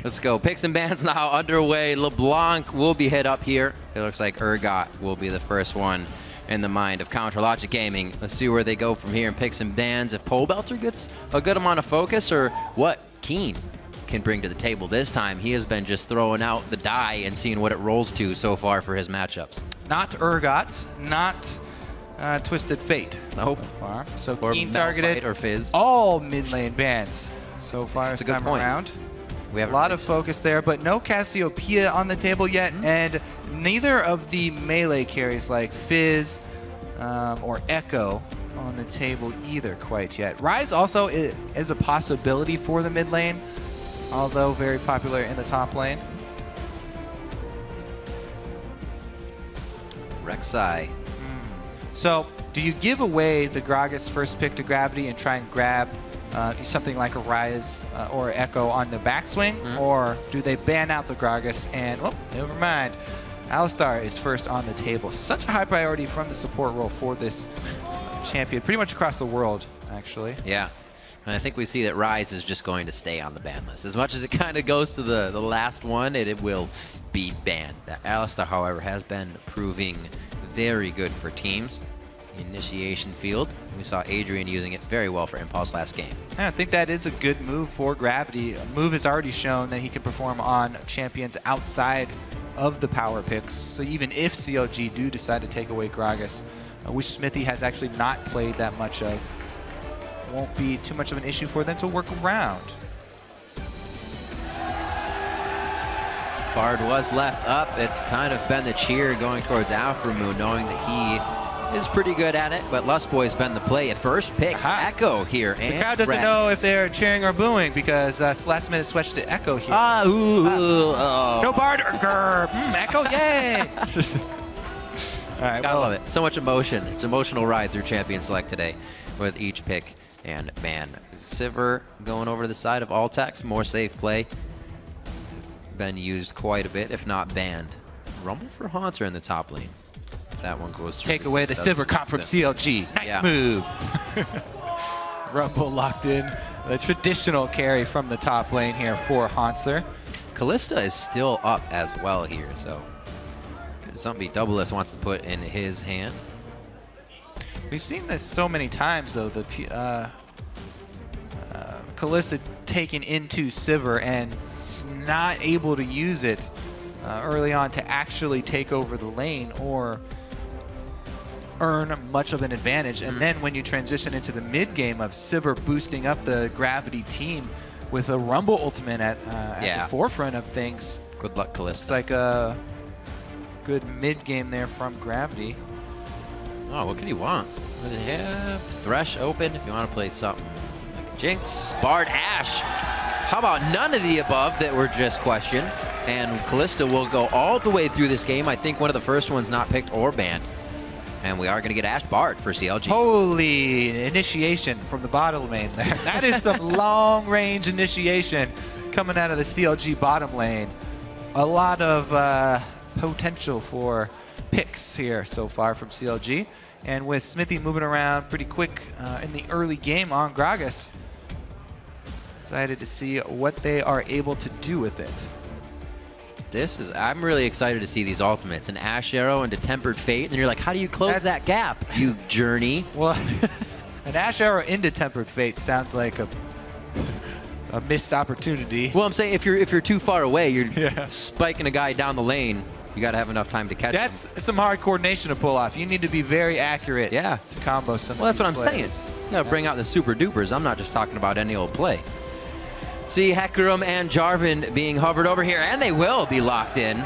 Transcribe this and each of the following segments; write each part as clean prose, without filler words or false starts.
Let's go. Picks and bans now underway. LeBlanc will be hit up here. It looks like Urgot will be the first one in the mind of Counterlogic Gaming. Let's see where they go from here in picks and bans. If Pole Belter gets a good amount of focus, or what Keen can bring to the table this time. He has been just throwing out the die and seeing what it rolls to so far for his matchups. Not Urgot, not Twisted Fate. Nope. So far. So Or Keen Malphite targeted or Fizz. all mid lane bans so far this time around. We have a lot of focus there, but no Cassiopeia on the table yet, and neither of the melee carries like Fizz or Echo on the table either quite yet. Ryze also is a possibility for the mid lane, although very popular in the top lane. Rek'Sai. So, do you give away the Gragas first pick to Gravity and try and grab something like a Ryze or Echo on the backswing, or do they ban out the Gragas and, oh, never mind, Alistar is first on the table. Such a high priority from the support role for this champion, pretty much across the world, actually. Yeah. And I think we see that Ryze is just going to stay on the ban list. As much as it kind of goes to the last one, it will be banned. Alistar, however, has been proving very good for teams. Initiation field. We saw Adrian using it very well for Impulse last game. Yeah, I think that is a good move for Gravity. A move has already shown that he can perform on champions outside of the power picks. So even if CLG do decide to take away Gragas, which Smithy has actually not played that much of, won't be too much of an issue for them to work around. Bard was left up. It's kind of been the cheer going towards Alphamoon, knowing that he is pretty good at it, but Lustboy's been the play at first pick. Echo here. The crowd doesn't know if they're cheering or booing because last minute switch to Echo here. No Bard. Echo, yay! All right, I love it. So much emotion. It's an emotional ride through Champion Select today with each pick and ban. Sivir going over to the side of Altex. More safe play. Been used quite a bit, if not banned. Rumble for Haunter in the top lane. If that one goes through. Take away the Sivir comp from CLG. Nice move. Rumble locked in. The traditional carry from the top lane here for Haunter. Kalista is still up as well here, so could something be Doublelift wants to put in his hand. We've seen this so many times, though. The Kalista taken into Sivir and not able to use it early on to actually take over the lane or earn much of an advantage. And then when you transition into the mid game of Sivir boosting up the Gravity team with a Rumble ultimate at the forefront of things. Good luck, Kalista. It's like a good mid game there from Gravity. Oh, what could he want? Yeah, Thresh open if you want to play something like a Jinx, Bard, Ashe. How about none of the above that were just questioned? And Kalista will go all the way through this game. I think one of the first ones not picked or banned. And we are going to get Ashe Bard for CLG. Holy initiation from the bottom lane there. That is some long-range initiation coming out of the CLG bottom lane. A lot of potential for picks here so far from CLG. And with Smithy moving around pretty quick in the early game on Gragas, excited to see what they are able to do with it. I'm really excited to see these ultimates. An Ashe Arrow into Tempered Fate, and you're like, how do you close that gap, you journey? Well, an Ashe Arrow into Tempered Fate sounds like a missed opportunity. Well, I'm saying if you're too far away, you're spiking a guy down the lane. You got to have enough time to catch him. That's some hard coordination to pull off. You need to be very accurate to combo some. Well, that's what I'm saying. You got to bring out the super dupers. I'm not just talking about any old play. See Hecarim and Jarvan being hovered over here, and they will be locked in.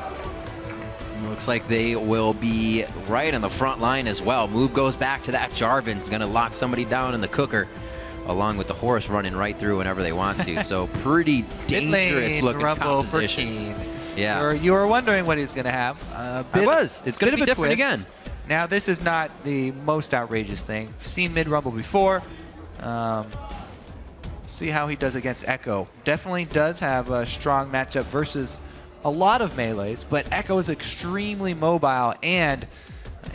Looks like they will be right on the front line as well. Move goes back to that. Jarvan's going to lock somebody down in the cooker, along with the horse running right through whenever they want to. So pretty dangerous looking composition. Yeah. You were wondering what he's going to have. It's going to be different again. Now, this is not the most outrageous thing. We've seen mid-Rumble before. See how he does against Echo. Definitely does have a strong matchup versus a lot of melees, but Echo is extremely mobile and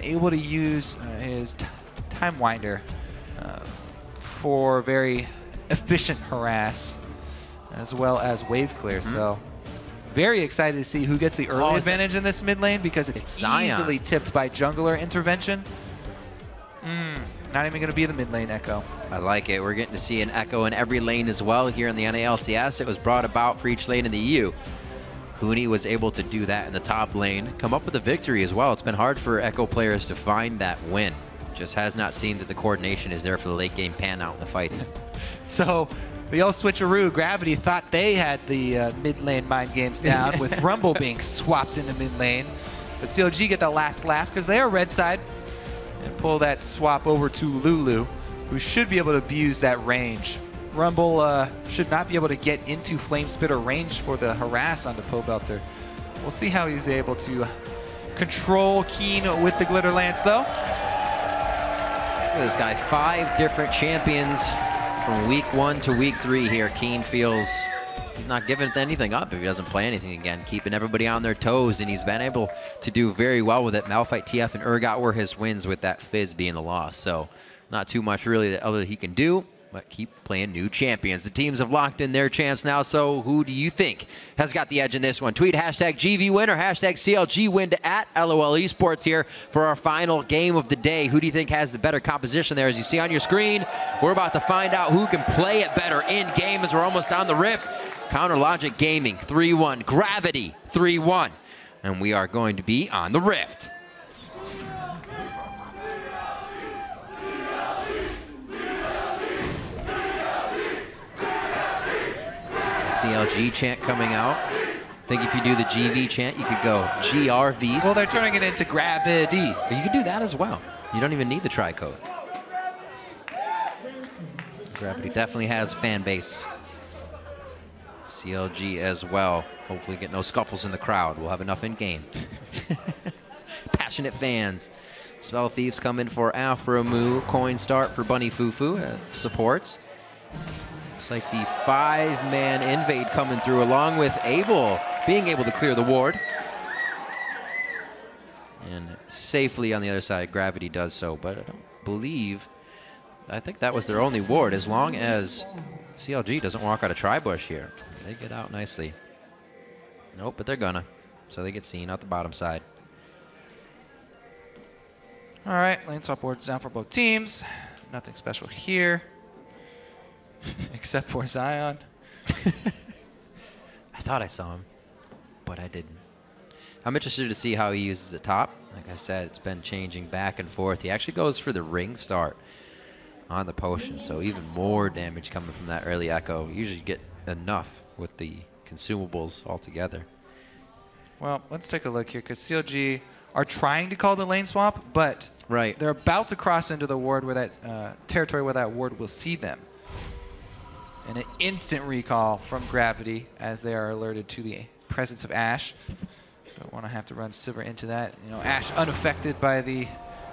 able to use his Time Winder for very efficient harass. as well as wave clear. So very excited to see who gets the early advantage in this mid lane, because it's easily tipped by jungler intervention. Not even going to be the mid lane Echo. I like it. We're getting to see an Echo in every lane as well here in the NALCS. It was brought about for each lane in the EU. Huni was able to do that in the top lane, come up with a victory as well. It's been hard for Echo players to find that win. Just has not seemed that the coordination is there for the late game pan out in the fight. So the old switcheroo, Gravity thought they had the mid lane mind games down with Rumble being swapped into mid lane. But CLG get the last laugh because they are red side and pull that swap over to Lulu, who should be able to abuse that range. Rumble should not be able to get into Flame Spitter range for the harass onto Pobelter. We'll see how he's able to control Keen with the Glitter Lance though. Look at this guy, 5 different champions from week 1 to week 3 here. Keen feels he's not giving anything up if he doesn't play anything again, keeping everybody on their toes, and he's been able to do very well with it. Malphite, TF, and Urgot were his wins, with that Fizz being the loss. So not too much really that other he can do, but keep playing new champions. The teams have locked in their champs now, so who do you think has got the edge in this one? Tweet hashtag GVWin or hashtag CLGWin to @LOL Esports here for our final game of the day. Who do you think has the better composition there? As you see on your screen, we're about to find out who can play it better in game as we're almost on the Rift. Counter Logic Gaming 3-1, Gravity 3-1, and we are going to be on the Rift. CLG chant coming out. I think if you do the GV chant, you could go GRVs. Well, they're turning it into Gravity. You could do that as well. You don't even need the tri-code. Gravity definitely has fan base. CLG as well. Hopefully get no scuffles in the crowd. We'll have enough in game. Passionate fans. Spell Thieves come in for Afromoo. Coin start for Bunny Fufu. Supports. Looks like the 5-man invade coming through, along with Abel being able to clear the ward. And safely on the other side, Gravity does so, but I don't believe, I think that was their only ward. As long as CLG doesn't walk out of Tribush here, they get out nicely. Nope, but they're gonna. So they get seen out the bottom side. All right, lane swap boards down for both teams. Nothing special here, except for Zion. I thought I saw him, but I didn't. I'm interested to see how he uses the top. Like I said, it's been changing back and forth. He actually goes for the ring start on the potion, so even more damage coming from that early Echo. You usually get enough with the consumables altogether. Well, let's take a look here, because CLG are trying to call the lane swap, but they're about to cross into the ward where that territory where that ward will see them. And an instant recall from Gravity as they are alerted to the presence of Ashe. Don't want to have to run Sivir into that. You know, Ashe unaffected by the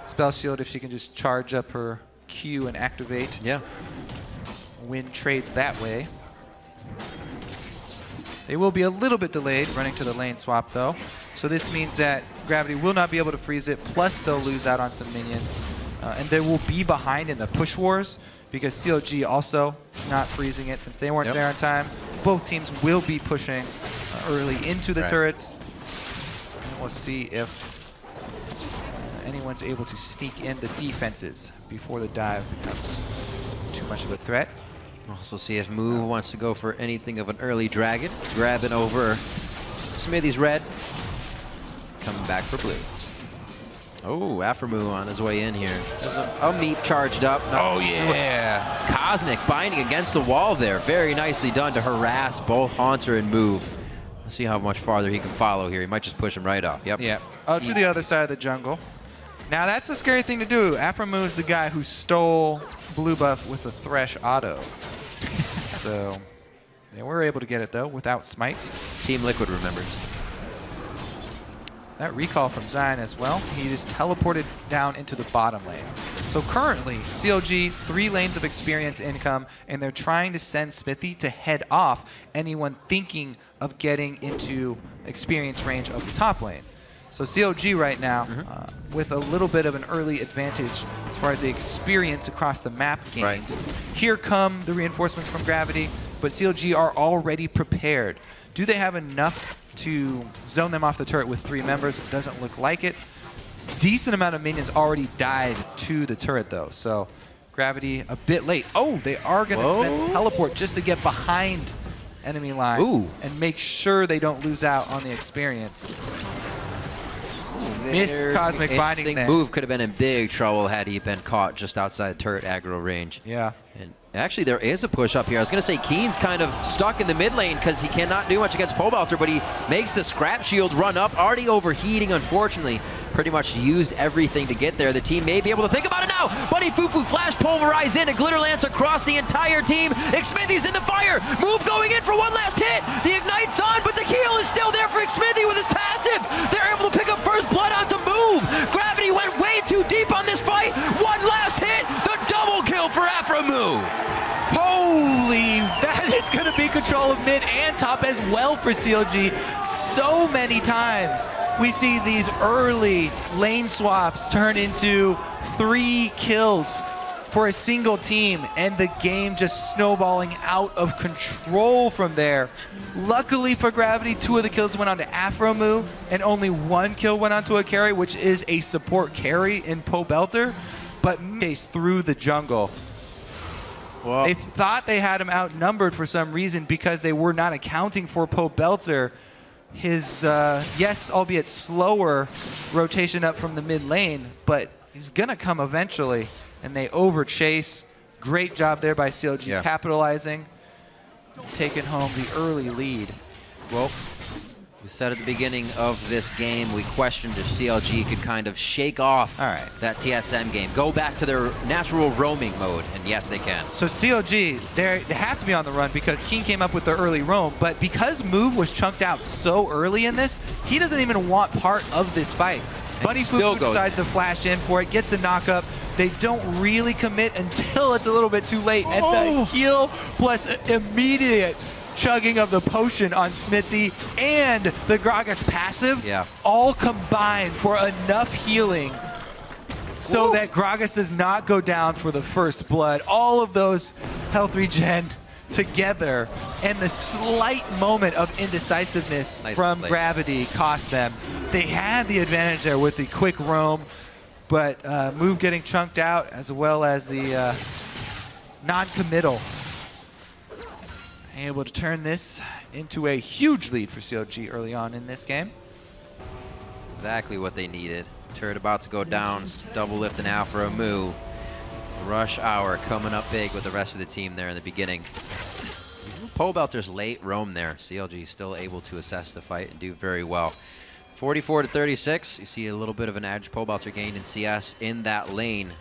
spell shield if she can just charge up her Q and activate. Yeah. Win trades that way. They will be a little bit delayed running to the lane swap though. So this means that Gravity will not be able to freeze it, plus they'll lose out on some minions. And they will be behind in the push wars, because CLG also not freezing it since they weren't there on time. Both teams will be pushing early into the turrets. And we'll see if anyone's able to sneak in the defenses before the dive becomes too much of a threat. Also see if Move wants to go for anything of an early dragon. Grabbing over Smithy's red. Coming back for blue. Oh, Afromoo on his way in here. There's a Meep charged up. Oh, yeah. Cosmic binding against the wall there. Very nicely done to harass both Haunter and Move. Let's see how much farther he can follow here. He might just push him right off. Yep. Yeah. Out to the other side of the jungle. Now, that's a scary thing to do. Afromoo is the guy who stole blue buff with the Thresh auto. So they were able to get it, though, without Smite. Team Liquid remembers. That recall from Zion as well. He just teleported down into the bottom lane. So currently, CLG, 3 lanes of experience income, and they're trying to send Smithy to head off anyone thinking of getting into experience range of the top lane. So CLG right now, with a little bit of an early advantage as far as the experience across the map gained. Here come the reinforcements from Gravity, but CLG are already prepared. Do they have enough to zone them off the turret with 3 members? It doesn't look like it. Decent amount of minions already died to the turret though, so Gravity a bit late. Oh, they are going to spend teleport just to get behind enemy line and make sure they don't lose out on the experience. Missed Cosmic Binding there. Move could have been in big trouble had he been caught just outside turret aggro range. Yeah. And actually, there is a push up here. I was going to say Keen's kind of stuck in the mid lane because he cannot do much against Pobelter, but he makes the Scrap Shield run up, already overheating, unfortunately. Pretty much used everything to get there. The team may be able to think about it now. Bunny Fufu Flash pulverize in, a Glitter Lance across the entire team. Xmithie's in the fire. Move going in for one last hit. The Ignite's on, but the heal is still there for Xmithie with his passive. They're able to pick up first blood onto Move. Gravity went way too deep on this fight. One last hit. The double kill for Aphromoo. Holy, that is going to be control of mid and top as well for CLG. So many times we see these early lane swaps turn into 3 kills for a single team, and the game just snowballing out of control from there. Luckily for Gravity, 2 of the kills went on to Aphromoo, and only 1 kill went onto a carry, which is a support carry in Pobelter, but chase through the jungle. Well, they thought they had him outnumbered for some reason because they were not accounting for Pobelter. His, yes, albeit slower rotation up from the mid lane, but he's going to come eventually. And they overchase. Great job there by CLG capitalizing, taking home the early lead. Well, we said at the beginning of this game, we questioned if CLG could kind of shake off that TSM game, go back to their natural roaming mode, and yes, they can. So CLG, they have to be on the run because Keen came up with the early roam, but because Move was chunked out so early in this, he doesn't even want part of this fight. Bunny Fufu decides to flash in for it, gets the knock-up. They don't really commit until it's a little bit too late, and the heal plus immediate chugging of the potion on Xmithie and the Gragas passive all combined for enough healing so that Gragas does not go down for the first blood. All of those health regen together, and the slight moment of indecisiveness from Gravity cost them. They had the advantage there with the quick roam, but Move getting chunked out as well as the non-committal. Able to turn this into a huge lead for CLG early on in this game. Exactly what they needed. Turret about to go down, double lift and Aphromoo. Rush hour coming up big with the rest of the team there in the beginning. Pobelter's late roam there. CLG still able to assess the fight and do very well. 44-36. You see a little bit of an edge. Pobelter gained in CS in that lane,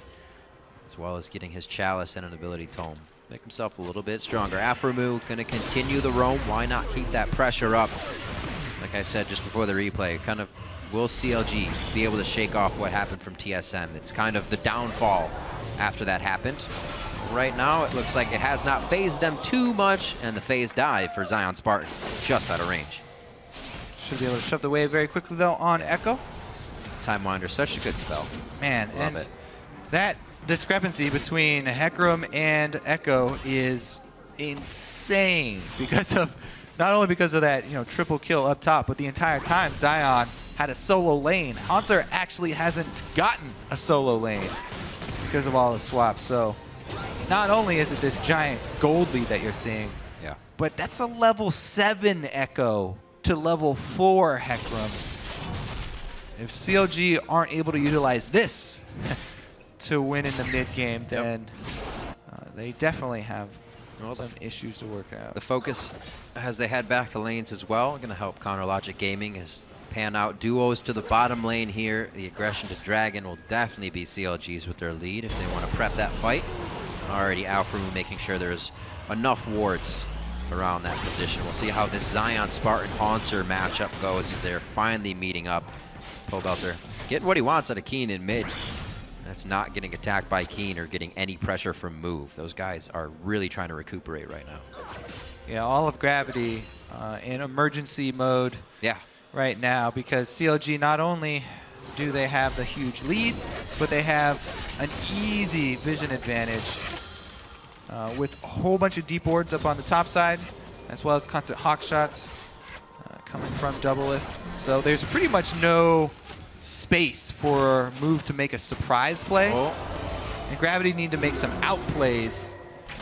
as well as getting his Chalice and an ability tome. Make himself a little bit stronger. Aphromoo going to continue the roam. Why not keep that pressure up? Like I said just before the replay, kind of will CLG be able to shake off what happened from TSM? It's kind of the downfall after that happened. Right now, it looks like it has not phased them too much, and the phase dive for Zion Spartan just out of range. Should be able to shove the wave very quickly, though, on Echo. Time Winder, such a good spell. Man, love it. That discrepancy between Hecarim and Echo is insane because of, not only because of that, triple kill up top, but the entire time Zion had a solo lane. Hauntzer actually hasn't gotten a solo lane because of all the swaps. So not only is it this giant gold lead that you're seeing, but that's a level 7 Echo to level 4 Hecarim. If CLG aren't able to utilize this to win in the mid game, then they definitely have some issues to work out. The focus as they head back to lanes as well, going to help Counter Logic Gaming is pan out duos to the bottom lane here. The aggression to Dragon will definitely be CLG's with their lead if they want to prep that fight. Already Aphromoo making sure there's enough wards around that position. We'll see how this Zion Spartan Hauntzer matchup goes as they're finally meeting up. Pobelter getting what he wants out of Keen in mid. That's not getting attacked by Keen or getting any pressure from Move. Those guys are really trying to recuperate right now. Yeah, all of Gravity in emergency mode right now, because CLG, not only do they have the huge lead, but they have an easy vision advantage with a whole bunch of deep wards up on the top side, as well as constant hawk shots coming from double lift. So there's pretty much no space for Move to make a surprise play. Oh. And Gravity need to make some outplays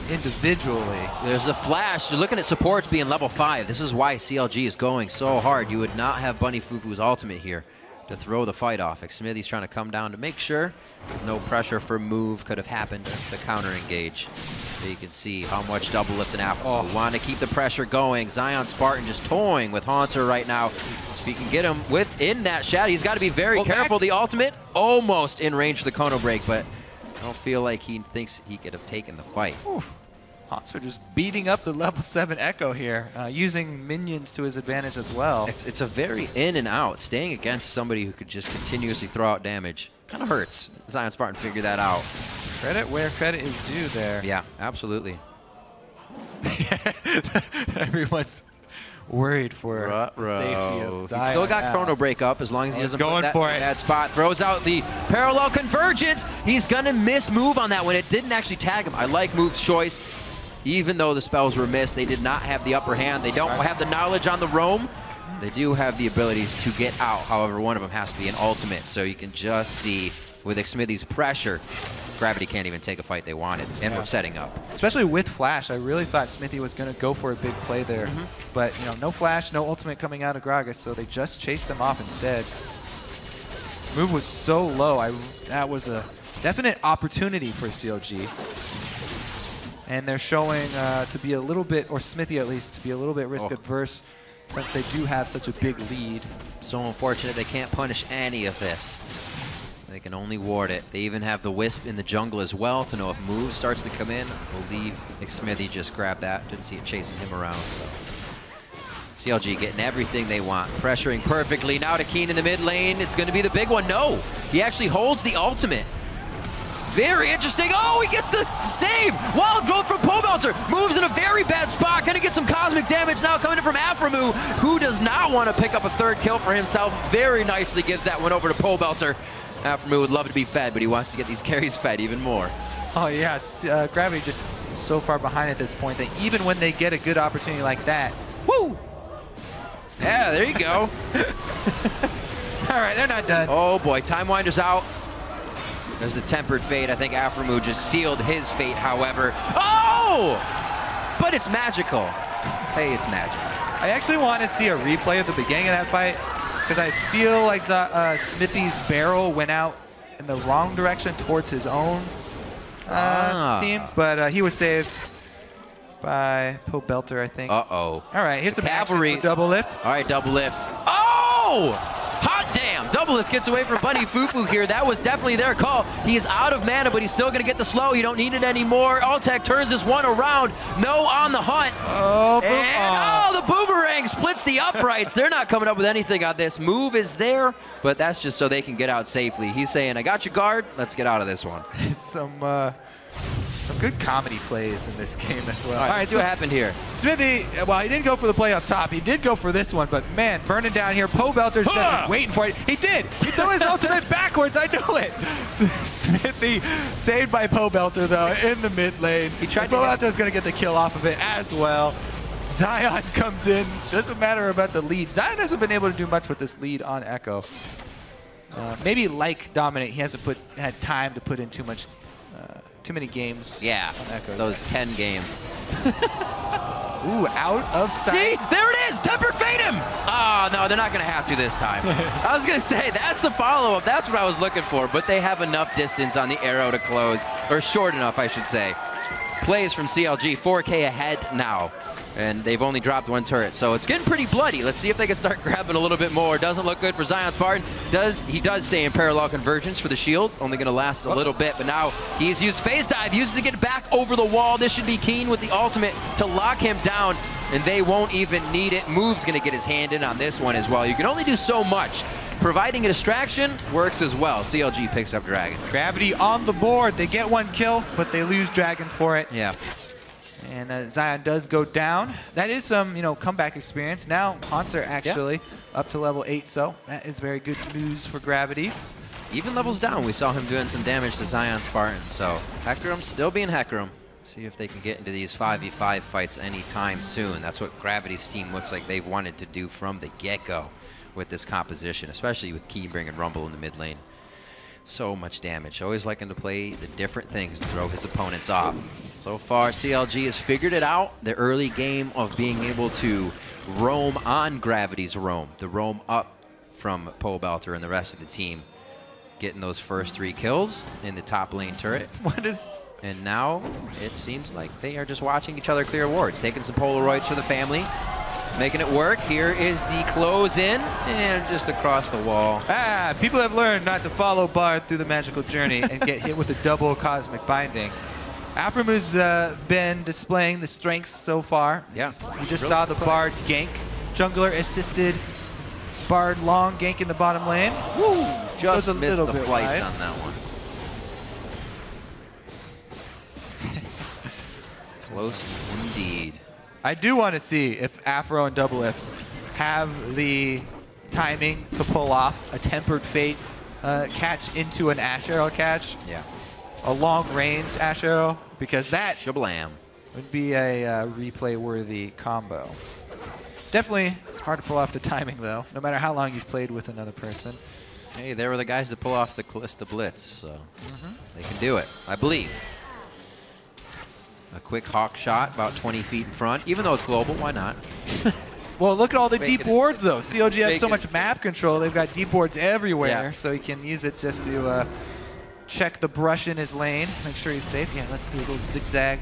individually. There's a flash. You're looking at supports being level 5. This is why CLG is going so hard. You would not have Bunny Fufu's ultimate here to throw the fight off. Xmithie's trying to come down to make sure no pressure for Move could have happened to counter engage. So you can see how much double lift and Afro want to keep the pressure going. Zion Spartan just toying with Hauntzer right now. If he can get him within that shadow, he's got to be very careful. The ultimate almost in range for the Chrono Break, but I don't feel like he thinks he could have taken the fight. Hauntzer just beating up the level 7 Echo here, using minions to his advantage as well. It's a very in and out. Staying against somebody who could just continuously throw out damage kind of hurts. Zion Spartan figured that out. Credit where credit is due there. Yeah, absolutely. Everyone's worried for He still got Chrono Break up as long as he doesn't put that bad spot. Throws out the parallel convergence. He's going to miss Move on that one. It didn't actually tag him. I like Move's choice. Even though the spells were missed, they did not have the upper hand. They don't have the knowledge on the roam. They do have the abilities to get out. However, one of them has to be an ultimate. So you can just see with Xmithie's pressure, Gravity can't even take a fight they wanted, and we're setting up. Especially with Flash, I really thought Xmithie was going to go for a big play there. But, you know, no Flash, no ultimate coming out of Gragas, so they just chased them off instead. Move was so low. That was a definite opportunity for CLG. And they're showing to be a little bit, or Xmithie at least, to be a little bit risk adverse since they do have such a big lead. So unfortunate they can't punish any of this. They can only ward it. They even have the Wisp in the jungle as well to know if Move starts to come in. I believe Xmithie just grabbed that. Didn't see it chasing him around. So CLG getting everything they want. Pressuring perfectly. Now to Keen in the mid lane. It's going to be the big one. No! He actually holds the ultimate. Very interesting. Oh, he gets the save! Wild growth from Pobelter. Moves in a very bad spot. Gonna get some cosmic damage now coming in from Aphromoo, who does not want to pick up a third kill for himself. Very nicely gives that one over to Pobelter. Aphromoo would love to be fed, but he wants to get these carries fed even more. Oh, yes. Gravity just so far behind at this point that even when they get a good opportunity like that, woo! Yeah, there you go. All right, they're not done. Oh, boy. Time Winder's out. There's the Tempered Fate. I think Aphromoo just sealed his fate, however. Oh! But it's magical. Hey, it's magic. I actually want to see a replay of the beginning of that fight, because I feel like Xmithie's barrel went out in the wrong direction towards his own team, but he was saved by Pobelter, I think. Uh-oh. All right, here's some cavalry. Double lift. All right, double lift. Oh! Hot damn! Double lift gets away from Bunny Fufu here. That was definitely their call. He is out of mana, but he's still going to get the slow. You don't need it anymore. Altec turns this one around. No on the hunt. And, the boomerang splits the uprights. They're not coming up with anything on this. Move is there, but that's just so they can get out safely. He's saying, I got your guard. Let's get out of this one. Some good comedy plays in this game as well. All right, let's see what happened here. Xmithie, well, he didn't go for the play up top. He did go for this one, but man, burning down here. Pobelter's just waiting for it. He did. He threw his ultimate backwards. I knew it. Xmithie saved by Pobelter, though, in the mid lane. He tried. Pobelter's going to get the kill off of it as well. Zion comes in. Doesn't matter about the lead. Zion hasn't been able to do much with this lead on Echo. Maybe like Dominate, he hasn't had time to put in too many games. Yeah, on Echo. Those 10 games. Ooh, out of sight. See, there it is. Tempered Fate him. Oh, no, they're not going to have to this time. I was going to say, that's the follow-up. That's what I was looking for, but they have enough distance on the arrow to close, or short enough, I should say. Plays from CLG, 4K ahead now. And they've only dropped one turret, so it's getting pretty bloody. Let's see if they can start grabbing a little bit more. Doesn't look good for Zion Spartan. He does stay in parallel convergence for the shields. Only going to last a little bit, but now he's used Phase Dive. Uses to get back over the wall. This should be Keen with the ultimate to lock him down, and they won't even need it. Move's going to get his hand in on this one as well. You can only do so much. Providing a distraction works as well. CLG picks up Dragon. Gravity on the board. They get one kill, but they lose Dragon for it. Yeah. And Zion does go down. That is some, comeback experience. Now, Hauntzer actually up to level 8, so that is very good news for Gravity. Even levels down, we saw him doing some damage to Zion Spartan, so Hecarim still being Hecarim. See if they can get into these 5v5 fights anytime soon. That's what Gravity's team looks like they've wanted to do from the get-go with this composition, especially with Keybring and Rumble in the mid lane. So much damage. Always liking to play the different things to throw his opponents off. So far, CLG has figured it out. The early game of being able to roam on Gravity's roam, the roam up from Pobelter and the rest of the team, getting those first 3 kills in the top lane turret. What is... And now it seems like they are just watching each other clear wards, taking some Polaroids for the family, making it work. Here is the close in, and just across the wall. Ah, people have learned not to follow Bard through the magical journey and get hit with a double cosmic binding. Aphromu's been displaying the strengths so far. Yeah. You just saw the Bard gank. Jungler assisted Bard long gank in the bottom lane. Woo! Just a missed little the bit flights wide. on that one. Close indeed. I do want to see if Aphro and Doublelift have the timing to pull off a Tempered Fate catch into an Ash Arrow catch, Yeah. a long-range Ash Arrow, because that Shablam. would be a replay-worthy combo. Definitely hard to pull off the timing, though, no matter how long you've played with another person. Hey, there were the guys that pull off the Callista Blitz, so they can do it, I believe. A quick hawk shot, about 20 feet in front. Even though it's global, why not? Well, look at all the Making deep it- wards, though. COG has so making much it map control. They've got deep wards everywhere, Yeah. so he can use it just to check the brush in his lane, make sure he's safe. Yeah, let's do a little zigzag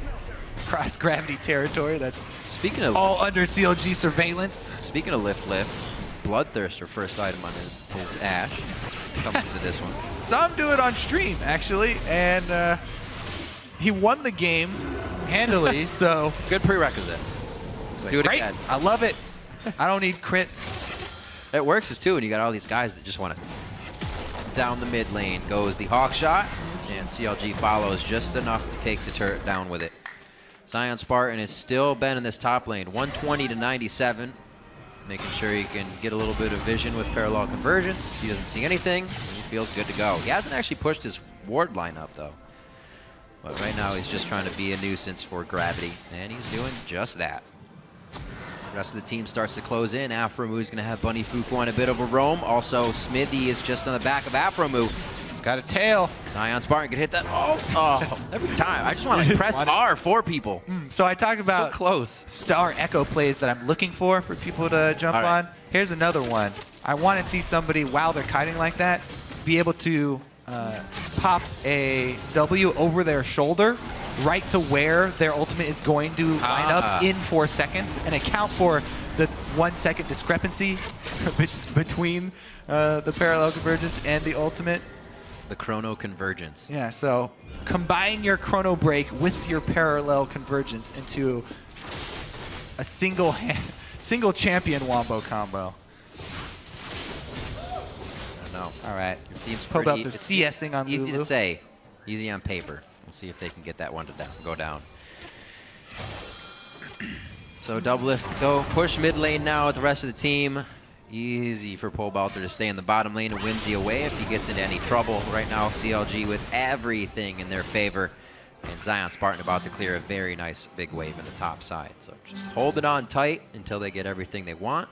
cross gravity territory. That's Speaking of all under CLG surveillance. Speaking of lift, Bloodthirster first item on his Ash. Coming to this one. Saw him do it on stream, actually, and he won the game handily, so Good prerequisite. Do it great. again. I love it. I don't need crit. It works as too, and you got all these guys that just want to down the mid lane. Goes the hawk shot, and CLG follows just enough to take the turret down with it. Zion Spartan has still been in this top lane, 120 to 97. Making sure he can get a little bit of vision with parallel convergence. He doesn't see anything, and he feels good to go. He hasn't actually pushed his ward line up, though. But right now, he's just trying to be a nuisance for Gravity, and he's doing just that. The rest of the team starts to close in. Aphromu's going to have Bunny Fuku on a bit of a roam. Also, Smithy is just on the back of Aphromu. He's got a tail. Zion Spartan could hit that. Oh, every time. I just want to press R for people. So I talked about So close. star echo plays that I'm looking for people to jump All right. on. Here's another one. I want to see somebody, while they're kiting like that, be able to pop a W over their shoulder right to where their ultimate is going to line up in 4 seconds and account for the 1 second discrepancy between the parallel convergence and the ultimate. The chrono convergence. Yeah, so combine your chrono break with your parallel convergence into a single champion wombo combo. I don't know. All right. It seems Pobelter pretty it CSing seems on easy Lulu. to say, easy on paper. We'll see if they can get that one to go down. So Doublelift go push mid lane now with the rest of the team. Easy for Pobelter to stay in the bottom lane and wins the away if he gets into any trouble. Right now, CLG with everything in their favor. And Zion Spartan about to clear a very nice big wave in the top side. So just hold it on tight until they get everything they want.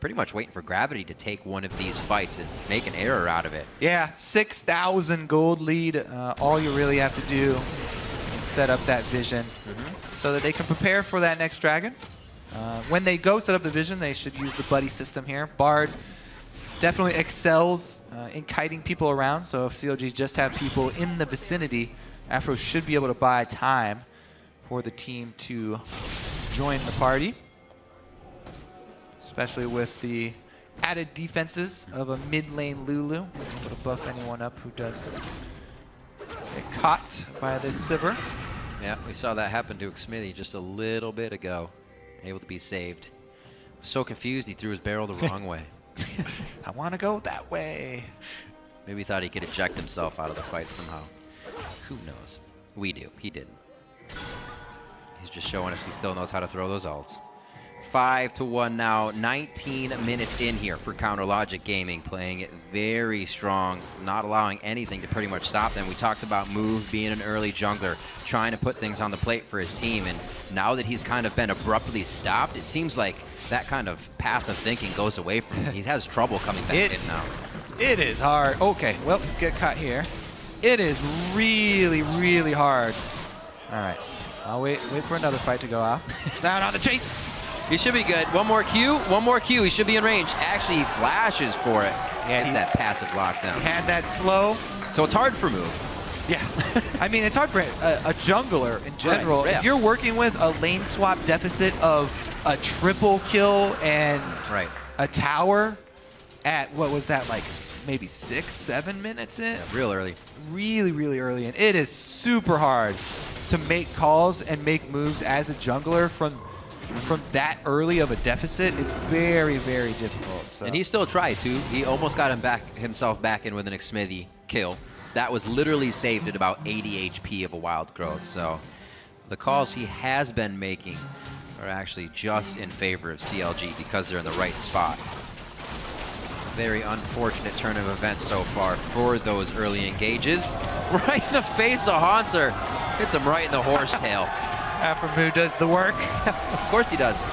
Pretty much waiting for Gravity to take one of these fights and make an error out of it. Yeah, 6,000 gold lead. All you really have to do is set up that vision so that they can prepare for that next dragon. When they go set up the vision, they should use the buddy system here. Bard definitely excels in kiting people around, so if CLG just have people in the vicinity, Aphro should be able to buy time for the team to join the party, especially with the added defenses of a mid-lane Lulu, able to buff anyone up who does get caught by this Sivir. Yeah, we saw that happen to Xmithy just a little bit ago. Able to be saved. Was so confused he threw his barrel the wrong way. I want to go that way. Maybe he thought he could eject himself out of the fight somehow. Who knows? We do. He didn't. He's just showing us he still knows how to throw those ults. 5-1 now. 19 minutes in here for Counter Logic Gaming, playing it very strong, not allowing anything to pretty much stop them. We talked about Move being an early jungler, trying to put things on the plate for his team, and now that he's kind of been abruptly stopped, it seems like that kind of path of thinking goes away from him. He has trouble coming back in now. It is hard. Okay, well, let's get cut here. It is really, really hard. All right, I'll wait for another fight to go off. Down on the chase. He should be good. One more Q. He should be in range. Actually, he flashes for it. Yeah, it's that passive lockdown. Had that slow. So it's hard for Move. Yeah. I mean, it's hard for a jungler in general. Right, yeah. If you're working with a lane swap deficit of a triple kill and a tower at, what was that, like maybe 6-7 minutes in? Yeah, real early. Really, really early in. It is super hard to make calls and make moves as a jungler from that early of a deficit. It's very, very difficult. So. And he still tried to. He almost got himself back in with an Xmithie kill. That was literally saved at about 80 HP of a wild growth. So the calls he has been making are actually just in favor of CLG because they're in the right spot. Very unfortunate turn of events so far for those early engages. Right in the face of Hauntzer. Hits him right in the horsetail. Aphromoo does the work. Of course he does.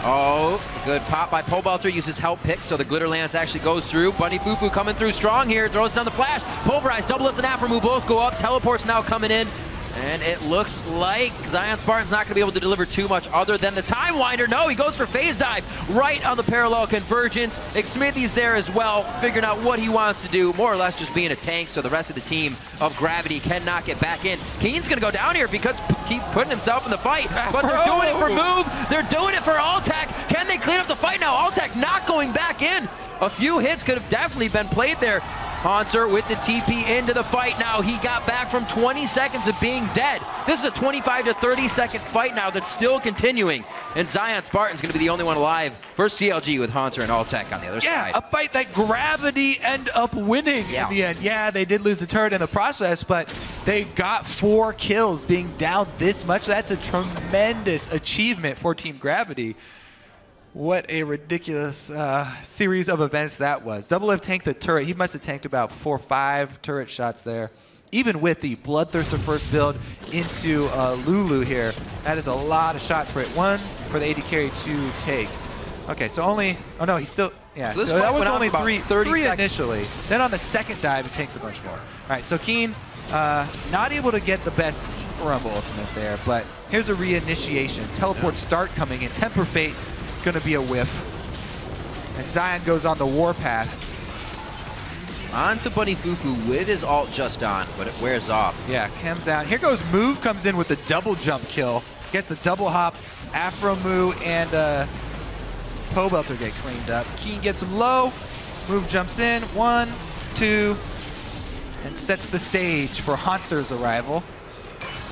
Oh, good pop by Pobelter. Uses help pick, so the Glitter Lance actually goes through. Bunny Fufu coming through strong here. Throws down the flash. Pulverize, Double Lift, and Aphromoo both go up. Teleport's now coming in. And it looks like Zion Spartan's not going to be able to deliver too much other than the Time Winder. No, he goes for Phase Dive right on the parallel convergence. Xmithie's there as well, figuring out what he wants to do, more or less just being a tank so the rest of the team of Gravity cannot get back in. Keen's going to go down here because Keith putting himself in the fight, but they're doing it for Move. They're doing it for Altec. Can they clean up the fight now? Altec not going back in. A few hits could have definitely been played there. Hauntzer with the TP into the fight now. He got back from 20 seconds of being dead. This is a 25 to 30 second fight now that's still continuing. And Zion Spartan's going to be the only one alive for CLG with Hauntzer and Altec on the other side. Yeah, a fight that Gravity end up winning in the end. Yeah, they did lose the turret in the process, but they got 4 kills being down this much. That's a tremendous achievement for Team Gravity. What a ridiculous series of events that was. Double Lift tanked the turret. He must have tanked about 4 or 5 turret shots there. Even with the Bloodthirster first build into Lulu here, that is a lot of shots for it. 1 for the AD carry to take. Okay, so only, oh no, he's still, yeah. So that was only three initially. Then on the second dive, he takes a bunch more. All right, so Keen, not able to get the best Rumble ultimate there, but here's a reinitiation. Teleport start coming in. Temper Fate going to be a whiff. And Zion goes on the warpath. On to Bunny Fufu with his ult just on, but it wears off. Yeah, comes out. Here goes Move, comes in with the double jump kill. Gets a double hop. Aphromoo and Pobelter get cleaned up. Keen gets him low. Move jumps in. 1, 2, and sets the stage for Hauntzer's arrival.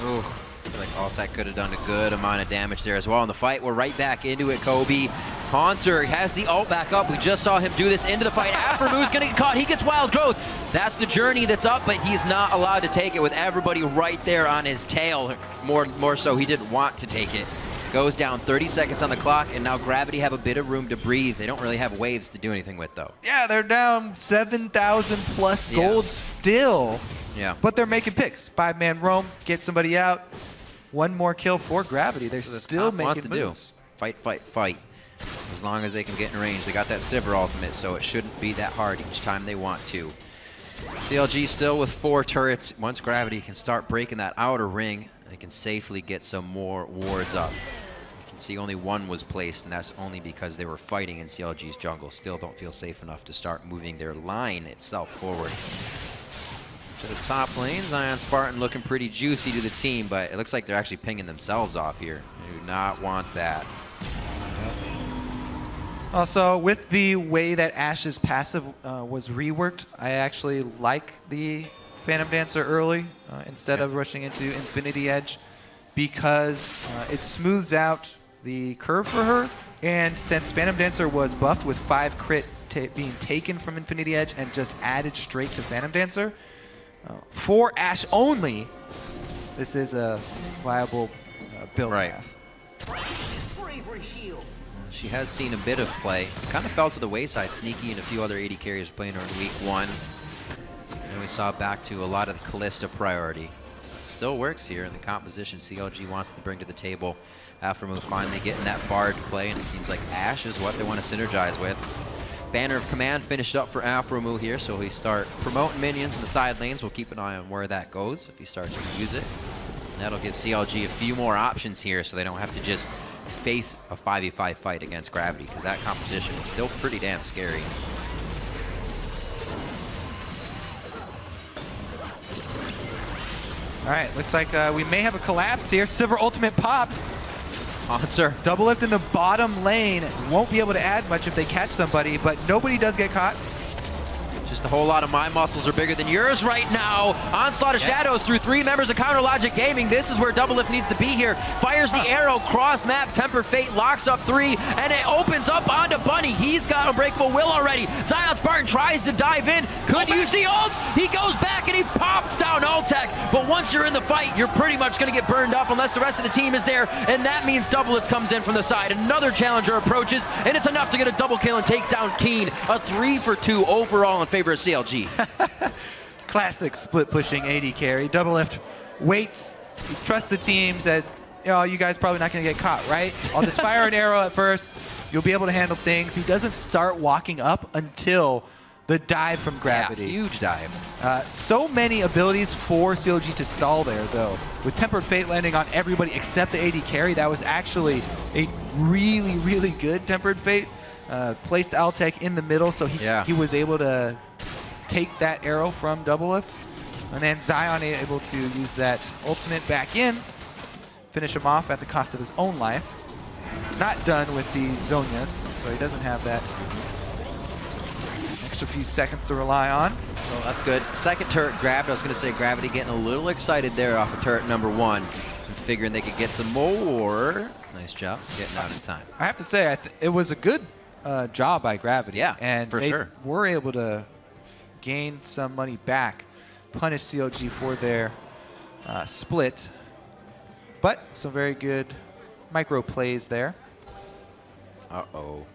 Ooh. I feel like Altec could have done a good amount of damage there as well in the fight. We're right back into it, Kobe. Hauntzer has the ult back up. We just saw him do this into the fight. Aphronoo's gonna get caught. He gets Wild Growth. That's the journey that's up, but he's not allowed to take it with everybody right there on his tail. More so, he didn't want to take it. Goes down 30 seconds on the clock, and now Gravity have a bit of room to breathe. They don't really have waves to do anything with, though. Yeah, they're down 7,000 plus gold still. Yeah. But they're making picks. 5-man roam, get somebody out. 1 more kill for Gravity. They're still making moves. Fight, fight, fight. As long as they can get in range. They got that Sivir ultimate, so it shouldn't be that hard each time they want to. CLG still with 4 turrets. Once Gravity can start breaking that outer ring, they can safely get some more wards up. You can see only 1 was placed, and that's only because they were fighting in CLG's jungle. Still don't feel safe enough to start moving their line itself forward. To the top lane, Zion Spartan looking pretty juicy to the team, but it looks like they're actually pinging themselves off here. They do not want that. Also, with the way that Ashe's passive was reworked, I actually like the Phantom Dancer early instead of rushing into Infinity Edge, because it smooths out the curve for her. And since Phantom Dancer was buffed with 5 crit being taken from Infinity Edge and just added straight to Phantom Dancer, for Ashe only, this is a viable build path. she has seen a bit of play. Kind of fell to the wayside. Sneaky and a few other AD carriers playing her in week 1. And we saw back to a lot of the Kalista priority. Still works here in the composition CLG wants to bring to the table. Aphromoo finally getting that Bard play, and it seems like Ashe is what they want to synergize with. Banner of Command finished up for Aphromoo here, so he start promoting minions in the side lanes. We'll keep an eye on where that goes if he starts to use it. And that'll give CLG a few more options here, so they don't have to just face a 5v5 fight against Gravity, because that composition is still pretty damn scary. All right, looks like we may have a collapse here. Sivir ultimate popped. Answer. Doublelift in the bottom lane. Won't be able to add much if they catch somebody, but nobody does get caught. Just a whole lot of my muscles are bigger than yours right now. Onslaught of Shadows through 3 members of Counter Logic Gaming. This is where Doublelift needs to be here. Fires the arrow, cross map, Tempered Fate locks up 3, and it opens up onto Bunny. He's got Unbreakable Will already. Zion Spartan tries to dive in, could use the ult. He goes back and he pops down Altec. But once you're in the fight, you're pretty much going to get burned up unless the rest of the team is there, and that means Doublelift comes in from the side. Another challenger approaches, and it's enough to get a double kill and take down Keen. A 3-for-2 overall in favor of CLG. Classic split pushing AD carry. Doublelift waits. He trusts the team, says, you guys probably not going to get caught, right? I'll just fire an arrow at first. You'll be able to handle things. He doesn't start walking up until the dive from Gravity. Yeah, huge dive. So many abilities for CLG to stall there, though. With Tempered Fate landing on everybody except the AD carry, that was actually a really, really good Tempered Fate. Placed Altec in the middle, so he was able to take that arrow from Doublelift. And then Zion able to use that ultimate back in, finish him off at the cost of his own life. Not done with the Zhonya's, so he doesn't have that extra few seconds to rely on. Well, that's good. Second turret grabbed. I was going to say Gravity getting a little excited there off of turret number 1 and figuring they could get some more. Nice job getting out in time. I have to say, it was a good job by Gravity. Yeah, and for sure. Were able to gain some money back, punish CLG for their split, but some very good micro plays there. Uh-oh.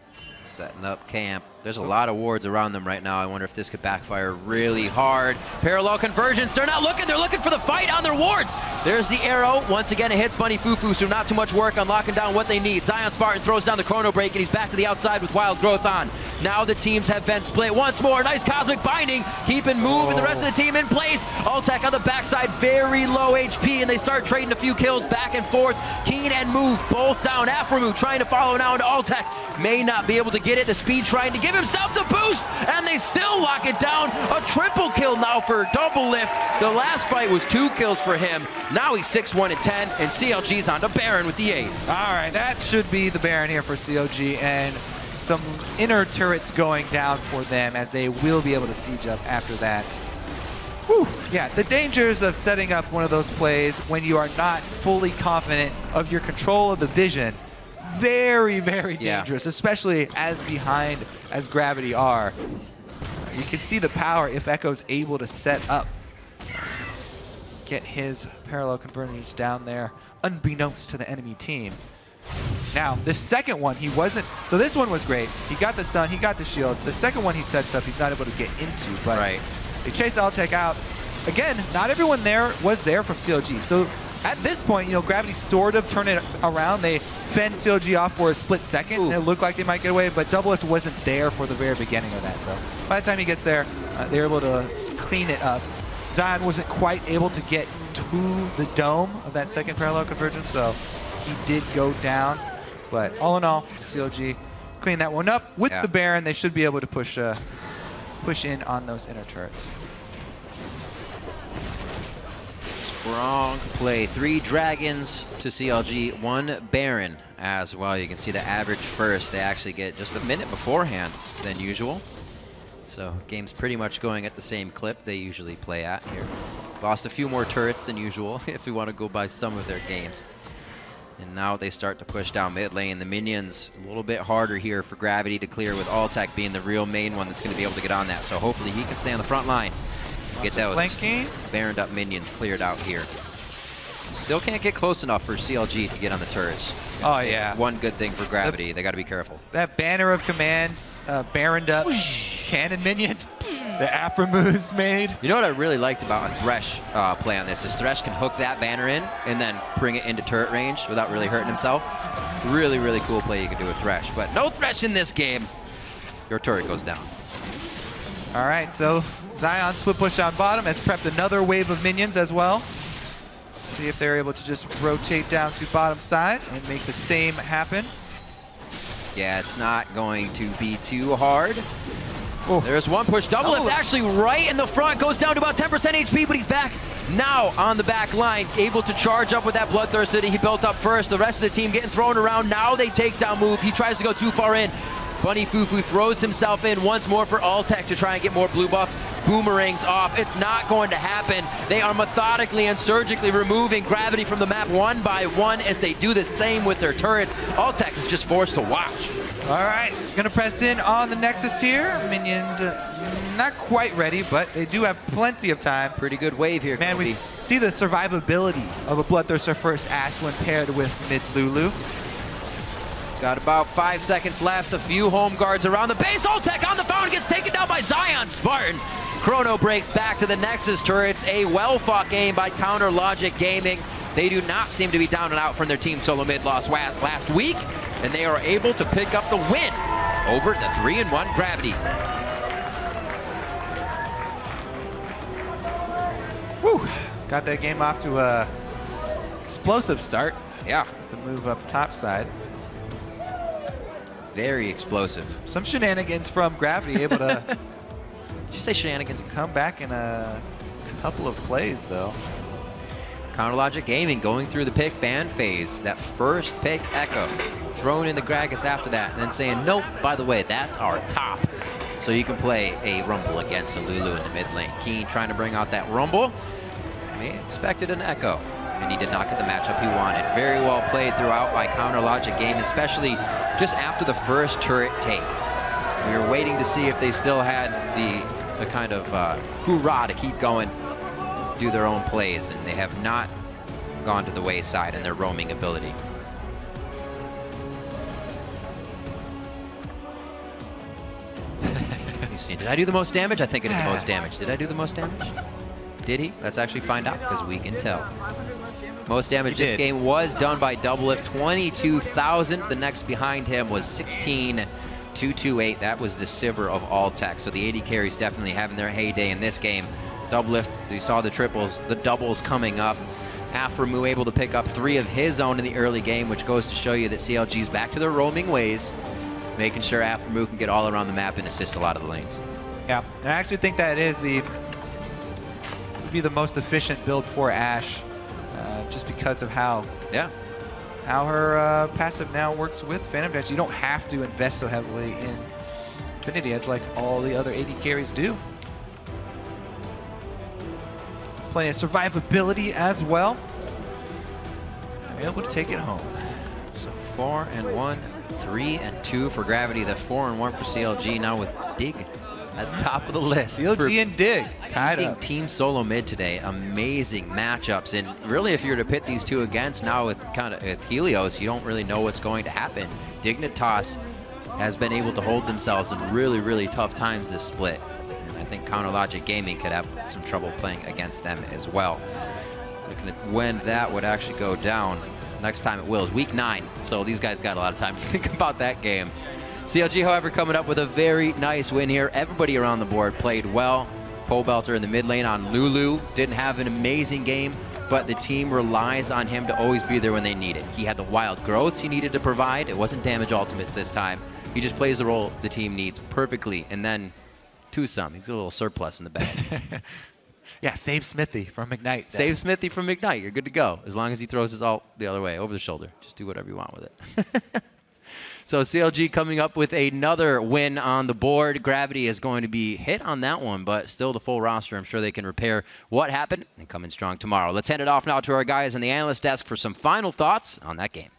Setting up camp. There's a lot of wards around them right now. I wonder if this could backfire really hard. Parallel conversions. They're not looking. They're looking for the fight on their wards. There's the arrow. Once again, it hits Bunny Fufu, so not too much work on locking down what they need. Zion Spartan throws down the Chrono Break, and he's back to the outside with Wild Growth on. Now the teams have been split once more. Nice Cosmic Binding. Keeping moving the rest of the team in place. Altec on the backside, very low HP, and they start trading a few kills back and forth. Keen and Move both down. Aphromoo trying to follow now into Altec. May not be able to get it. The speed trying to give himself the boost, and they still lock it down. A triple kill now for Doublelift. The last fight was 2 kills for him. Now he's 6-1-10, and CLG's on to Baron with the ace. All right, that should be the Baron here for CLG, and some inner turrets going down for them as they will be able to siege up after that. Whew. Yeah, the dangers of setting up one of those plays when you are not fully confident of your control of the vision. Very, very dangerous, especially as behind as Gravity are. You can see the power if Echo's able to set up, get his parallel convergence down there, unbeknownst to the enemy team. Now, the second one, he wasn't, so this one was great. He got the stun, he got the shield. The second one he sets up, he's not able to get into, but they chase Altec out. Again, not everyone there was there from CLG. So at this point, Gravity sort of turned it around. They fend CLG off for a split second, and it looked like they might get away, but Doublelift wasn't there for the very beginning of that. So by the time he gets there, they're able to clean it up. Zion wasn't quite able to get to the dome of that second parallel convergence, so he did go down. But all in all, CLG cleaned that one up. With the Baron, they should be able to push in on those inner turrets. Strong play. 3 dragons to CLG, 1 Baron as well. You can see the average first. They actually get just a minute beforehand than usual. So game's pretty much going at the same clip they usually play at here. Lost a few more turrets than usual if we want to go by some of their games. And now they start to push down mid lane. The minions a little bit harder here for Gravity to clear, with Altec being the real main one that's going to be able to get on that. So hopefully he can stay on the front line. Get those Baroned up minions cleared out here. Still can't get close enough for CLG to get on the turrets. Oh, yeah. One good thing for Gravity, they got to be careful. That banner of commands, Baroned up cannon minion that Aphromoose made. You know what I really liked about a Thresh play on this is Thresh can hook that banner in and then bring it into turret range without really hurting himself. Really, really cool play you can do with Thresh. But no Thresh in this game. Your turret goes down. All right, so Zion split push on bottom has prepped another wave of minions as well. See if they're able to just rotate down to bottom side and make the same happen. Yeah, it's not going to be too hard. Oh. There's one push. Double lift actually right in the front. Goes down to about 10% HP, but he's back now on the back line. Able to charge up with that Bloodthirst that he built up first. The rest of the team getting thrown around. Now they take down move. He tries to go too far in. Bunny Fufu throws himself in once more for Altec to try and get more blue buff boomerangs off. It's not going to happen. They are methodically and surgically removing Gravity from the map one by one as they do the same with their turrets. Altec is just forced to watch. All right, gonna press in on the Nexus here. Minions not quite ready, but they do have plenty of time. Pretty good wave here, Man, Kobe. we see the survivability of a Bloodthirster first Ashe when paired with mid Lulu. Got about 5 seconds left. A few home guards around the base. Altec on the fountain gets taken down by Zion. Spartan. Chrono breaks back to the Nexus turrets. A well-fought game by Counter Logic Gaming. They do not seem to be down and out from their team solo mid loss last week, and they are able to pick up the win over the 3-1 Gravity. Woo! Got that game off to a explosive start. Yeah, The move up top side. very explosive. Some shenanigans from Gravity, able to Did you say shenanigans? come back in a couple of plays, though. Counter Logic Gaming going through the pick ban phase. That first pick Echo, thrown in the Gragas after that, and then saying, nope, by the way, that's our top. So you can play a Rumble against a Lulu in the mid lane. Keen trying to bring out that Rumble. He expected an Echo, and he did not get the matchup he wanted. Very well played throughout by Counter Logic Gaming, especially just after the first turret take. We were waiting to see if they still had the kind of hoorah to keep going, do their own plays, and they have not gone to the wayside in their roaming ability. You see, did I do the most damage? I think I did the most damage. Did I do the most damage? Did he? Let's actually find out, because we can tell. Most damage this game was done by Doublelift, 22,000. The next behind him was 16,228. That was the Sivir of Altec. So the 80 carries definitely having their heyday in this game. Doublelift, you saw the triples, the doubles coming up. Aphromoo able to pick up 3 of his own in the early game, which goes to show you that CLG's back to their roaming ways, making sure Aphromoo can get all around the map and assist a lot of the lanes. Yeah, and I actually think that is the the most efficient build for Ashe, just because of how her passive now works with Phantom Dash. You don't have to invest so heavily in Infinity Edge like all the other 80 carries do. Plenty of survivability as well. I'm able to take it home. So 4-1, 3-2 for Gravity. The 4-1 for CLG now with Dig at the top of the list. CLG and Dig tied up. Team solo mid today. Amazing matchups, and really, if you were to pit these two against now with Helios, you don't really know what's going to happen. Dignitas has been able to hold themselves in really, really tough times this split. I think Counter Logic Gaming could have some trouble playing against them as well. Looking at when that would actually go down. Next time it will is week 9, so these guys got a lot of time to think about that game. CLG, however, coming up with a very nice win here. Everybody around the board played well. Pobelter in the mid lane on Lulu didn't have an amazing game, but the team relies on him to always be there when they need it. He had the wild growths he needed to provide. It wasn't damage ultimates this time. He just plays the role the team needs perfectly, and then to some. He's got a little surplus in the bag. Yeah, save Smithy from Ignite. Save Smithy from Ignite. You're good to go. As long as he throws his ult the other way, over the shoulder. Just do whatever you want with it. So CLG coming up with another win on the board. Gravity is going to be hit on that one, but still the full roster. I'm sure they can repair what happened and come in strong tomorrow. Let's hand it off now to our guys on the analyst desk for some final thoughts on that game.